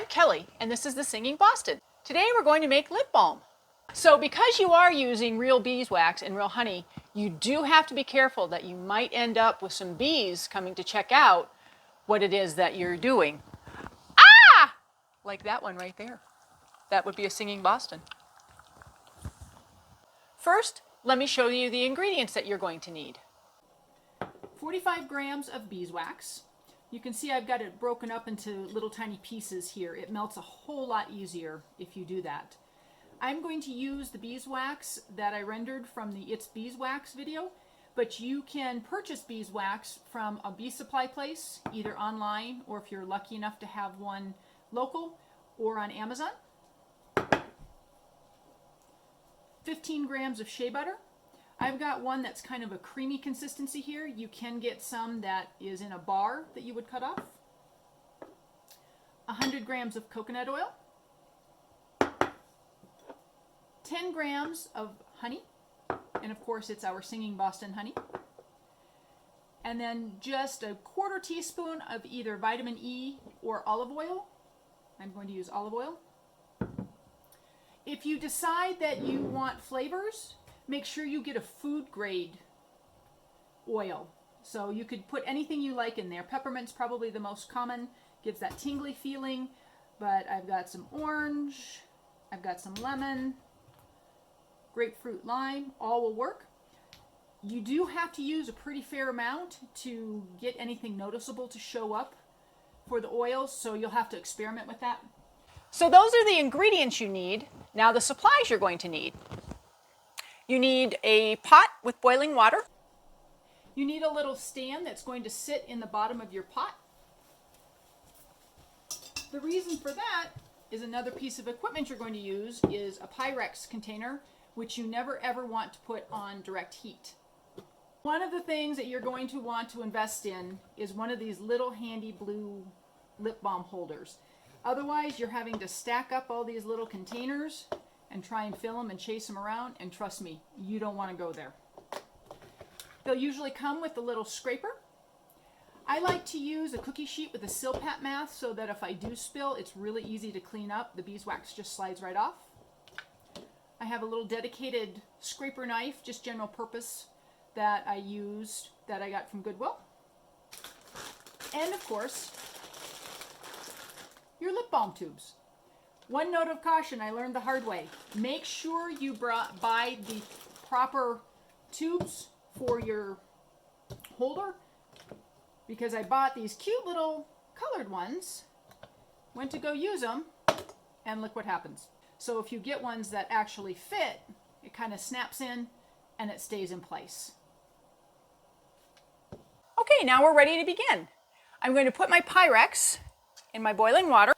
I'm Kelly, and this is the Singing Boston. Today we're going to make lip balm. So because you are using real beeswax and real honey, you do have to be careful that you might end up with some bees coming to check out what it is that you're doing. Ah! Like that one right there. That would be a Singing Boston. First, let me show you the ingredients that you're going to need. 45 grams of beeswax. You can see I've got it broken up into little tiny pieces here. It melts a whole lot easier if you do that. I'm going to use the beeswax that I rendered from the It's Beeswax video, but you can purchase beeswax from a bee supply place, either online or if you're lucky enough to have one local or on Amazon. 15 grams of shea butter. I've got one that's kind of a creamy consistency here. You can get some that is in a bar that you would cut off. 100 grams of coconut oil. 10 grams of honey. And of course it's our Singing Boston honey. And then just a quarter teaspoon of either vitamin E or olive oil. I'm going to use olive oil. If you decide that you want flavors, make sure you get a food grade oil. So you could put anything you like in there. Peppermint's probably the most common, gives that tingly feeling, but I've got some orange, I've got some lemon, grapefruit, lime, all will work. You do have to use a pretty fair amount to get anything noticeable to show up for the oils, so you'll have to experiment with that. So those are the ingredients you need. Now the supplies you're going to need. You need a pot with boiling water. You need a little stand that's going to sit in the bottom of your pot. The reason for that is another piece of equipment you're going to use is a Pyrex container, which you never ever want to put on direct heat. One of the things that you're going to want to invest in is one of these little handy blue lip balm holders. Otherwise, you're having to stack up all these little containers and try and fill them and chase them around, and trust me, you don't want to go there. They'll usually come with a little scraper. I like to use a cookie sheet with a Silpat mask so that if I do spill, it's really easy to clean up. The beeswax just slides right off. I have a little dedicated scraper knife, just general purpose, that I used, that I got from Goodwill. And of course, your lip balm tubes. One note of caution I learned the hard way. Make sure you buy the proper tubes for your holder, because I bought these cute little colored ones, went to go use them, and look what happens. So if you get ones that actually fit, it kind of snaps in and it stays in place. Okay, now we're ready to begin. I'm going to put my Pyrex in my boiling water.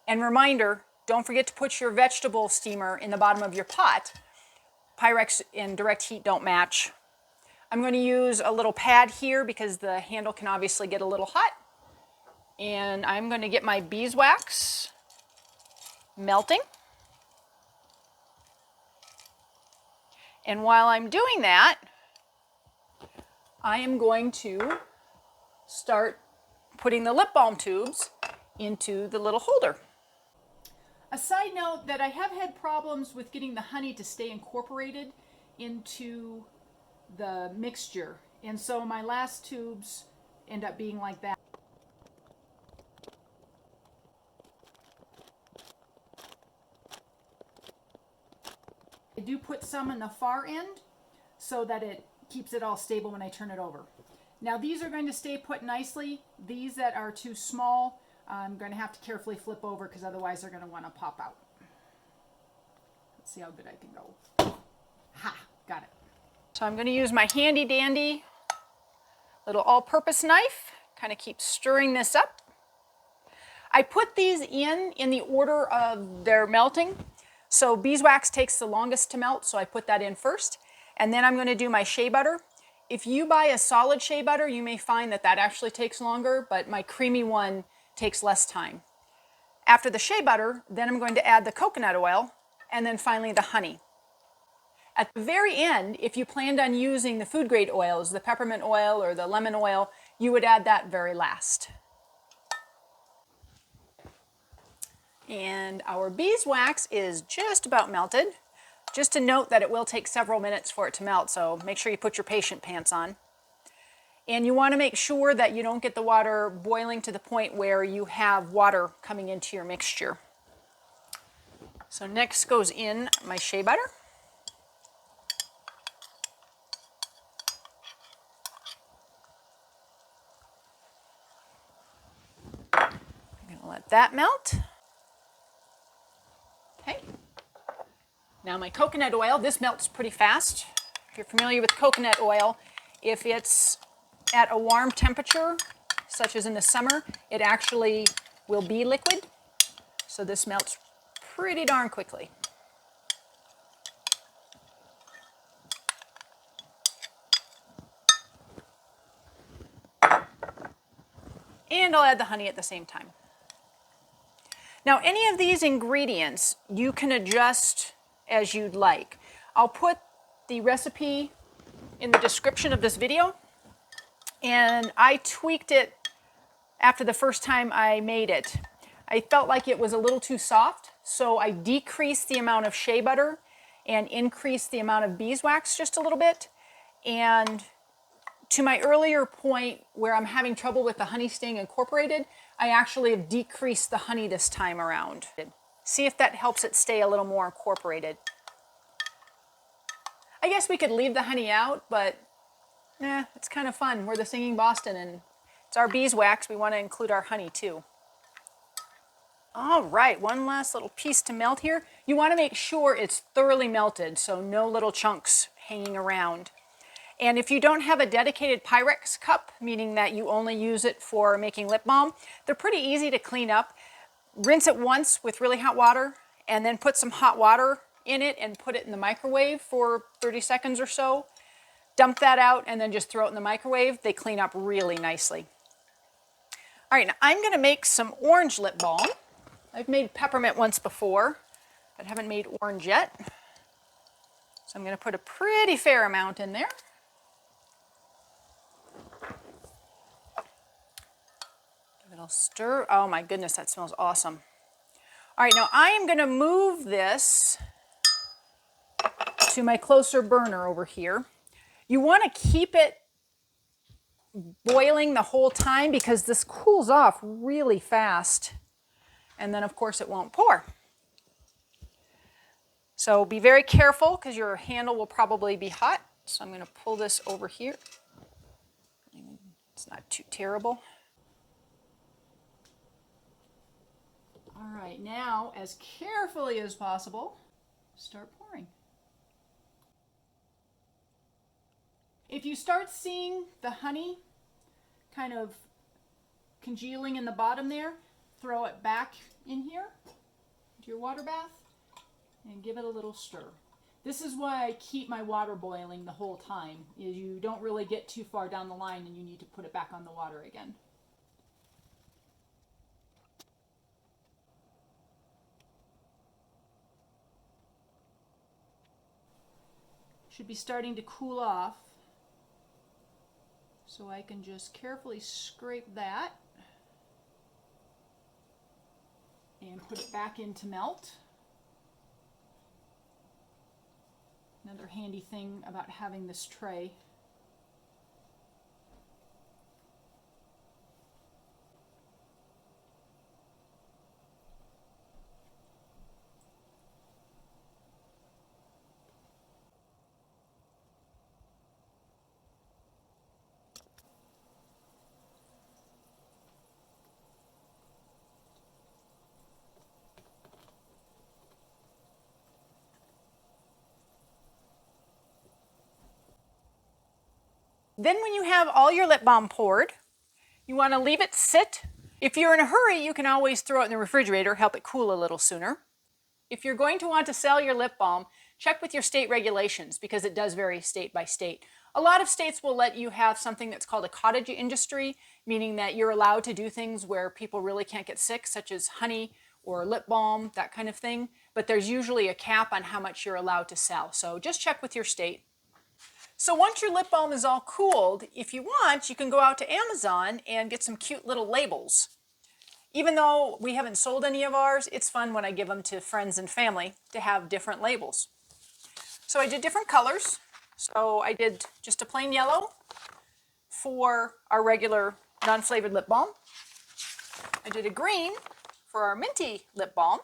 And reminder, don't forget to put your vegetable steamer in the bottom of your pot. Pyrex and direct heat don't match. I'm going to use a little pad here because the handle can obviously get a little hot. And I'm going to get my beeswax melting. And while I'm doing that, I am going to start putting the lip balm tubes into the little holder. A side note that I have had problems with getting the honey to stay incorporated into the mixture, and so my last tubes end up being like that. I do put some in the far end so that it keeps it all stable when I turn it over. Now these are going to stay put nicely. These that are too small, I'm going to have to carefully flip over because otherwise they're going to want to pop out. Let's see how good I can go. Ha! Got it. So I'm going to use my handy dandy little all-purpose knife, kind of keep stirring this up. I put these in the order of their melting. So beeswax takes the longest to melt, so I put that in first. And then I'm going to do my shea butter. If you buy a solid shea butter, you may find that that actually takes longer, but my creamy one takes less time. After the shea butter, then I'm going to add the coconut oil, and then finally the honey. At the very end, if you planned on using the food grade oils, the peppermint oil or the lemon oil, you would add that very last. And our beeswax is just about melted. Just to note that it will take several minutes for it to melt, so make sure you put your patient pants on. And you want to make sure that you don't get the water boiling to the point where you have water coming into your mixture. So next goes in my shea butter. I'm going to let that melt. Okay. Now my coconut oil, this melts pretty fast. If you're familiar with coconut oil, if it's at a warm temperature, such as in the summer, it actually will be liquid. So this melts pretty darn quickly. And I'll add the honey at the same time. Now, any of these ingredients you can adjust as you'd like. I'll put the recipe in the description of this video, and I tweaked it after the first time I made it. I felt like it was a little too soft, so I decreased the amount of shea butter and increased the amount of beeswax just a little bit. And to my earlier point where I'm having trouble with the honey staying incorporated, I actually have decreased the honey this time around. See if that helps it stay a little more incorporated. I guess we could leave the honey out, but it's kind of fun. We're the Singing Boston and it's our beeswax. We want to include our honey too. All right, one last little piece to melt here. You want to make sure it's thoroughly melted, so no little chunks hanging around. And if you don't have a dedicated Pyrex cup, meaning that you only use it for making lip balm, they're pretty easy to clean up. Rinse it once with really hot water and then put some hot water in it and put it in the microwave for 30 seconds or so. Dump that out and then just throw it in the microwave. They clean up really nicely. All right, now I'm going to make some orange lip balm. I've made peppermint once before, but haven't made orange yet. So I'm going to put a pretty fair amount in there. Give it a stir. Oh my goodness, that smells awesome. All right, now I am going to move this to my closer burner over here. You want to keep it boiling the whole time because this cools off really fast. And then of course it won't pour. So be very careful because your handle will probably be hot. So I'm going to pull this over here. It's not too terrible. All right, now as carefully as possible, start pouring. If you start seeing the honey kind of congealing in the bottom there, throw it back in here into your water bath and give it a little stir. This is why I keep my water boiling the whole time, is you don't really get too far down the line and you need to put it back on the water again. Should be starting to cool off. So I can just carefully scrape that and put it back in to melt. Another handy thing about having this tray. Then when you have all your lip balm poured, you want to leave it sit. If you're in a hurry, you can always throw it in the refrigerator, help it cool a little sooner. If you're going to want to sell your lip balm, check with your state regulations because it does vary state by state. A lot of states will let you have something that's called a cottage industry, meaning that you're allowed to do things where people really can't get sick, such as honey or lip balm, that kind of thing. But there's usually a cap on how much you're allowed to sell. So just check with your state. So once your lip balm is all cooled, if you want, you can go out to Amazon and get some cute little labels. Even though we haven't sold any of ours, it's fun when I give them to friends and family to have different labels. So I did different colors. So I did just a plain yellow for our regular non-flavored lip balm. I did a green for our minty lip balm.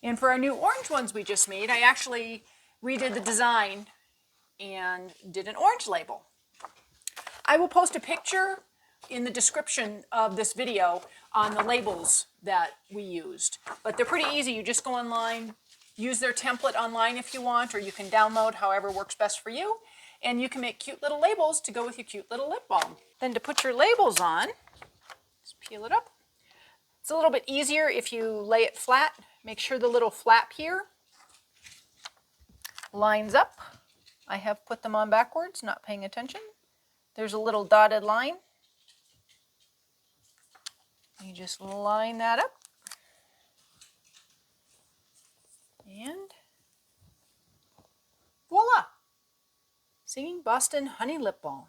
And for our new orange ones we just made, I actually redid the design and did an orange label. I will post a picture in the description of this video on the labels that we used. But they're pretty easy. You just go online, use their template online if you want, or you can download however works best for you. And you can make cute little labels to go with your cute little lip balm. Then to put your labels on, just peel it up. It's a little bit easier if you lay it flat. Make sure the little flap here lines up. I have put them on backwards, not paying attention. There's a little dotted line. You just line that up. And voila! Singing Boston Honey Lip Balm.